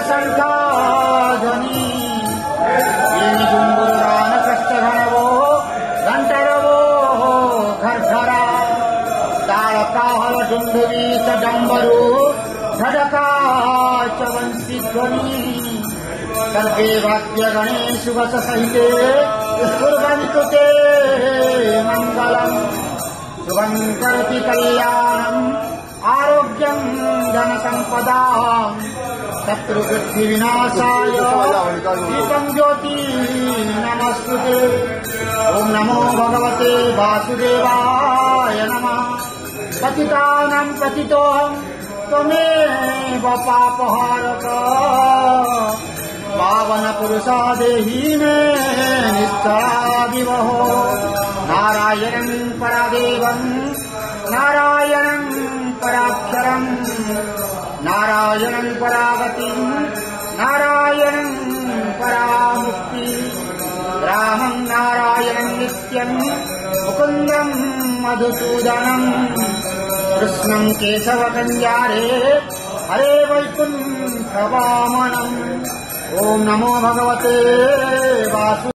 शंखाध्वनि जुंबुरान कष्टघनवो घंटरवो घरघरा ताड़काहल डुंडुरी डंबरू धड़का च वंशी ध्वनि सर्वे वाद्य गणेश वस सहिते कुर्वन्तु ते मंगलम शुभं करोति कल्याणम् आरोग्यं धन संपदा शत्रु बुद्धि विनाशाय दीपं ज्योति नमस्तुते। ओम नमो भगवते वासुदेवाय नमः। पतितानां पतितोऽहं त्वमेव पापहारक पावन पुरुषा देहि मे निश्चलादिवहो। नारायणं परादेवं नारायणं पराक्षरं नारायणं परागतिं नारायणं परामुक्ति रामं नारायणं नित्यं मुकुन्दं मधुसूदनं कृष्णं केशवकल्याणे हरे वैकुण्ठवामनम्। ओम नमो भगवते वासु